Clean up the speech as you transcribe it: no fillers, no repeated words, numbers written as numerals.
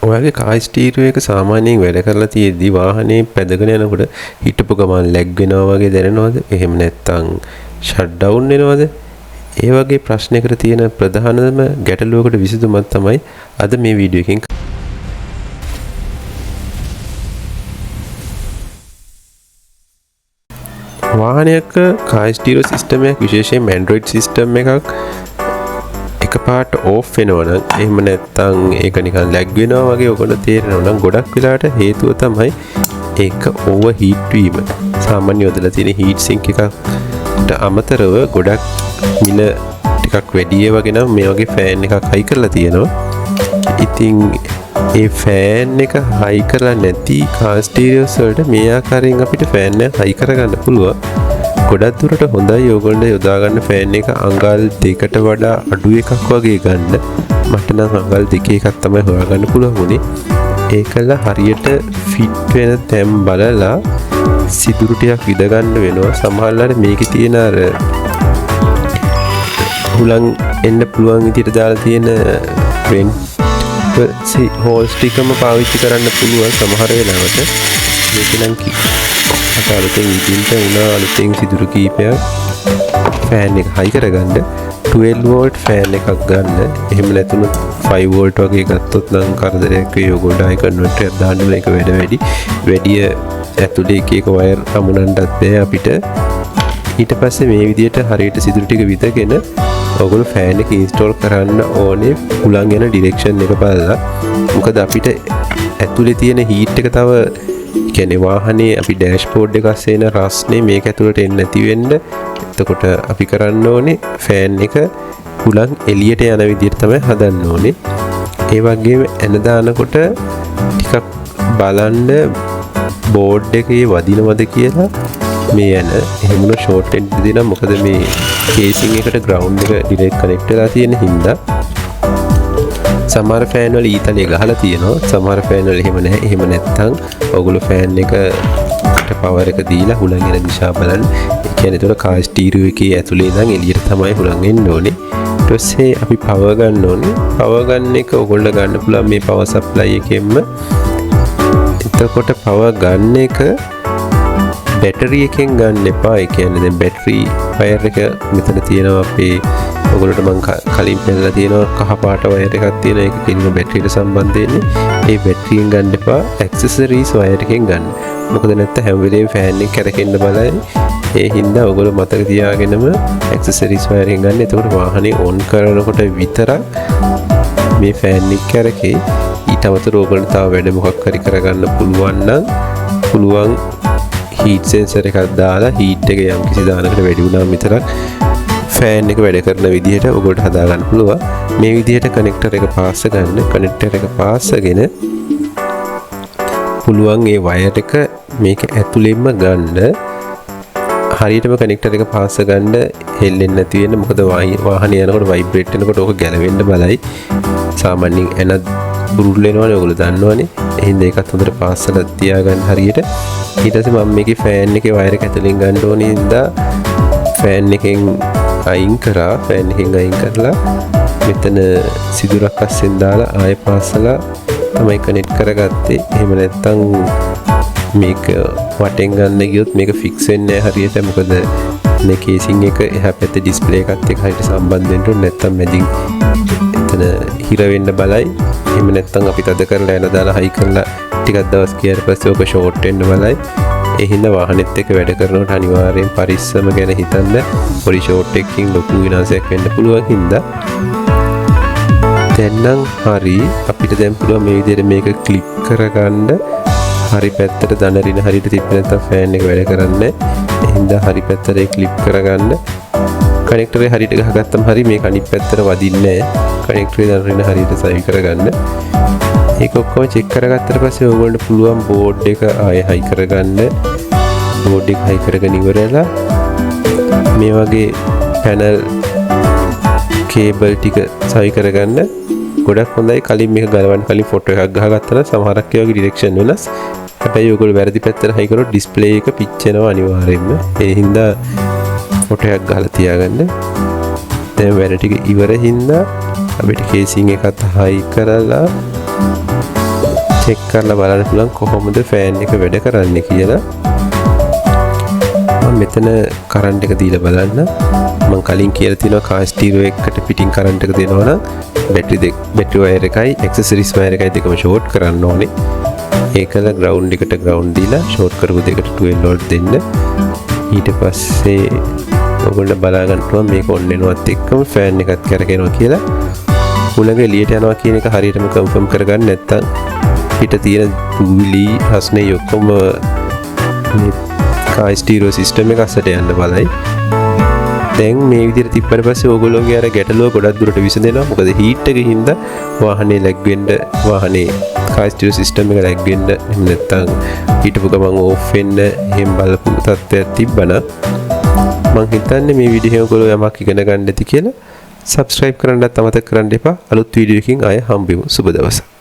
ඔයාගේ car stereo එක සාමාන්‍යයෙන් වැඩ කරලා තියෙද්දි වාහනේ පැදගෙන යනකොට හිටපු ගමන් ලැග් වෙනවා වගේ දැනෙනවද? එහෙම නැත්නම් ෂට් ඩවුන් වෙනවද? ඒ වගේ ප්‍රශ්නයකට තියෙන ප්‍රධානම ගැටලුවකට විසඳුමක් තමයි අද මේ වීඩියෝ එකෙන් වාහනයක කාර් ස්ටීරියෝ සිස්ටම් එකක් විශේෂයෙන් Android සිස්ටම් එකක් එකපාරට ඕෆ් වෙනවා නම් එහෙම නැත්නම් ඒක නිකන් ලැග් වෙනවා වගේ ඔයගොල්ලෝ තේරෙනවා නම් ගොඩක් වෙලාවට හේතුව තමයි ඒක ඕවර් හීට් වීම. සාමාන්‍ය යොදලා තියෙන හීට් සින්ක් එකකට අමතරව ගොඩක් මිල ටිකක් වැඩි වගේ නම් මේ වගේ ෆෑන් එකක් හයි කරලා තියෙනවා. ඉතින් ඒ ෆෑන් එක හයි කරලා නැති කාර් ස්ටීරියෝස් වලට මේ ආකාරයෙන් අපිට ෆෑන් එක හයි කරගන්න පුළුවන්. ගොඩක් දුරට හොඳයි ඕගොල්ලෝ යොදා ගන්න ෆෑන් එක අඟල් 2කට වඩා අඩු එකක් වගේ ගන්න. මට නම් අඟල් 2 එකක් තමයි හොයාගන්න පුළුවන් උනේ. ඒකල හරියට ෆිට වෙන තැන් බලලා සිදුරු ටිකක් විද ගන්න වෙනවා. සමහරවිට මේකේ තියෙන අර හුලං එන්න පුළුවන් විදිහට දාලා තියෙන වෙන්ට් හෝල්ස් ටිකම පාවිච්චි කරන්න පුළුවන් සමහර වෙලාවට. මේක නම් අලුතෙන් ඉදින්ට වුණා අලුතෙන් සිදුරු කීපයක් ෆෑන් එක හයි කරගන්න 12 වෝල්ට් ෆෑන් එකක් ගන්න. එහෙම නැතුනොත් 5 වෝල්ට් වගේ ගත්තොත් නම් කරදරයක් වෙයි. ඔයගොල්ලෝ ආයි කන්වර්ටර් එකක් දාන්න මේක වැඩි ඇතුලේ එක එක වයර් අමුණන්නත් බෑ අපිට. ඊට පස්සේ මේ විදිහට හරියට සිදුරු ටික විදගෙන ඔයගොල්ලෝ ෆෑන් එක ඉන්ස්ටෝල් කරන්න ඕනේ හුලං යන ඩිරෙක්ෂන් එක බලලා. මොකද අපිට ඇතුලේ තියෙන හීට් එක තව කියන්නේ වාහනේ අපි ඩෑෂ්බෝඩ් එක අස්සේ එන රස්නේ මේක ඇතුළට එන්නේ නැති වෙන්න. එතකොට අපි කරන්න ඕනේ ෆෑන් එක හුලං එළියට යන විදිහට තමයි හදන්න ඕනේ. ඒ වගේම එන දානකොට ටිකක් බලන්න බෝඩ් එකේ වදිනවද කියලා මේ යන. එහෙමන ෂෝට් එන්ඩ් දෙනවා. මොකද මේ කේසින් එකට ග්‍රවුන්ඩ් එක ඩිරෙක්ට් කනෙක්ට් වෙලා තියෙන හින්දා සමහර ෆෑන් වල ඊතලයේ ගහලා තියෙනවා. සමහර ෆෑන් වල එහෙම නැහැ. එහෙම නැත්නම් ඔයගොල්ලෝ ෆෑන් එකට පවර් එක දීලා හුලං එන දිශාව බලන්න. ඒ කියන්නේ ඒතර කාර් ස්ටීරියෝ එකේ ඇතුලේ ඉඳන් එළියට තමයි හුලං එන්න ඕනේ. ඊට පස්සේ අපි පවර් ගන්න ඕනේ. පවර් ගන්න එක ඔයගොල්ලෝ ගන්න පුළුවන් මේ පවර් සප්ලයි එකෙන්ම. එතකොට පවර් ගන්න එක බැටරි එකෙන් ගන්න එපා. ඒ කියන්නේ දැන් බැටරි වයර් එක මෙතන තියෙනවා අපේ ඔයගොල්ලන්ට මම කලින් පෙන්නලා තියෙනවා කහ පාට වයර් එකක් තියෙන එක කිසිම බැටරියට සම්බන්ධ වෙන්නේ. ඒ බැටරියෙන් ගන්න එපා. ඇක්සසරිස් වයර් එකෙන් ගන්න. මොකද නැත්නම් හැම වෙලේම ෆෑන් එක කැරකෙන්න බලයි. ඒ හින්දා ඔයගොල්ලෝ මතක තියාගෙනම ඇක්සසරිස් වයර් එකෙන් ගන්න. එතකොට වාහනේ ඔන් කරනකොට විතරක් මේ ෆෑන් එක කැරකේ. ඊට අමතරව ඔයගොල්ලන්ට තව වැඩ මොකක් හරි කරගන්න පුළුවන් නම් පුළුවන් හීට් සෙන්සර් එකක් දාලා හීට් එක යම් කිසි දානකට වැඩි වුණාම විතරක් ෆෑන් එක වැඩ කරන විදිහට ඔයගොල්ලෝ හදා ගන්න පුළුවන්. මේ විදිහට කනෙක්ටර් එක පාස් ගන්න. කනෙක්ටර් එක පාස්ගෙන පුළුවන් ඒ වයර් එක මේක ඇතුළෙන්ම ගන්න. හරියටම කනෙක්ටර් එක පාස් ගන්න හෙල්ලෙන්නේ නැති වෙන්න. මොකද වාහනේ යනකොට වයිබ්‍රේට් වෙනකොට ඕක ගැලවෙන්න බලයි. සාමාන්‍යයෙන් එන බුරුල් වෙනවනේ ඔයගොල්ලෝ දන්නවනේ. එහෙනම් ඒකත් හොඳට පාස්සලා තියාගන්න හරියට. ඊට පස්සේ මම මේකේ ෆෑන් එකේ වයර් එක ඇතුලෙන් ගන්න ඕනේ හින්දා ෆෑන් එකෙන් අයින් කරා. ෆෑන් එකෙන් අයින් කරලා මෙතන සිදුරක් අස්සෙන් දාලා ආයෙ පාස්සලා තමයි කනෙක්ට් කරගත්තේ. එහෙම නැත්නම් මේක වටෙන් ගන්න ගියොත් මේක ෆික්ස් වෙන්නේ නැහැ හරියට. මොකද මේ කේසින් එක එහා පැත්තේ ඩිස්ප්ලේ එකත් එක්ක හරියට සම්බන්ධ වෙන්න ඕනේ. නැත්නම් මැදින් එතන හිර වෙන්න බලයි. එහෙම නැත්නම් අපි තද කරලා යන දාලා හයි කරලා ටිකක් දවස් ගියාට පස්සේ ඔක ෂෝට් වෙන්න බලයි. ඒ හින්දා වාහනෙත් එක්ක වැඩ කරනකොට අනිවාර්යෙන් පරිස්සම ගැන හිතන්න. පොඩි ෂෝට් එකකින් ලොකු විනාශයක් වෙන්න පුළුවන් හින්දා. දැන් නම් හරි අපිට දැන් පුළුවන් මේ විදිහට මේක ක්ලිප් කරගන්න. හරි පැත්තට දනරින හරියට තිබ්බ නැත්නම් ෆෑන් එක වැඩ කරන්නේ නැහැ. ඒ හින්දා හරි පැත්තට ඒක ක්ලිප් කරගන්න. කනෙක්ටරේ හරියට ගහගත්තම හරි මේක අනිත් පැත්තට වදින්නේ නැහැ. කනෙක්ටරේ දනරින හරියට සවි කරගන්න. ඒක ඔක්කොම චෙක් කරගත්තට පස්සේ ඔයගොල්ලන්ට පුළුවන් බෝඩ් එක ආයෙ හයි කරගන්න. බෝඩ් එක හයි කරගෙන ඉවරලා මේ වගේ පැනල් කේබල් ටික සවි කරගන්න. ගොඩක් හොඳයි. කලින් මේක ගලවන්න කලින් ෆොටෝ එකක් ගහගත්තා නම් සමහරක් ඒ වගේ ඩිරෙක්ෂන් වෙනස්. හැබැයි ඔයගොල්ලෝ වැරදි පැත්තට හයි කරොත් ඩිස්ප්ලේ එක පිච්චෙනවා අනිවාර්යයෙන්ම. ඒ හින්දා ෆොටෝ එකක් ගහලා තියාගන්න. දැන් වැඩ ටික ඉවර හින්දා අපිට කේසින් එකත් හයි කරලා චෙක් කරලා බලන්න පුළුවන් කොහොමද ෆෑන් එක වැඩ කරන්නේ කියලා. මම මෙතන කරන්ට් එක දීලා බලන්න. මම කලින් කියලා තියෙනවා කාර් ස්ටීරියෝ එකකට පිටින් කරන්ට් එක දෙනවා නම් බැටරි වයර් එකයි ඇක්සසරිස් වයර් එකයි දෙකම ෂෝට් කරන්න ඕනේ. ඒකල ග්‍රවුන්ඩ් එකට ග්‍රවුන්ඩ් දීලා ෂෝට් කරපු දෙකට 12 වෝල්ට් දෙන්න. ඊට පස්සේ ඔයගොල්ලෝ බලා ගන්න පුළුවන් මේක ඔන් වෙනවත් එක්කම ෆෑන් එකත් කරකිනවා කියලා. හුළඟ එළියට යනවා කියන එක හරියටම කන්ෆර්ම් කරගන්න නැත්නම් පිට තියෙන දූවිලි රස්නේ ඔක්කොම මේ කාර් ස්ටීරියෝ සිස්ටම් එක අස්සට යන්න බලයි. දැන් මේ විදිහට තිබ්බට පස්සේ ඕගොල්ලෝගේ අර ගැටලුව ගොඩක් දුරට විසඳෙනවා. මොකද හීට් එකකින් හින්දා වාහනේ ලැග් වෙන්න වාහනේ කාර් ස්ටීරියෝ සිස්ටම් එක ලැග් වෙන්න එහෙම නැත්නම් හිටපු ගමන් ඕෆ් වෙන්න එහෙම බලපු තත්ත්වයක් තිබ්බනම් මම හිතන්නේ මේ වීඩියෝ එක ඔයගොල්ලෝ යමක් ඉගෙන ගන්න ඇති කියලා. සබ්ස්ක්‍රයිබ් කරන්නත් අමතක කරන්න එපා. අලුත් වීඩියෝ එකකින් ආයෙ හම්බෙමු. සුබ දවසක්.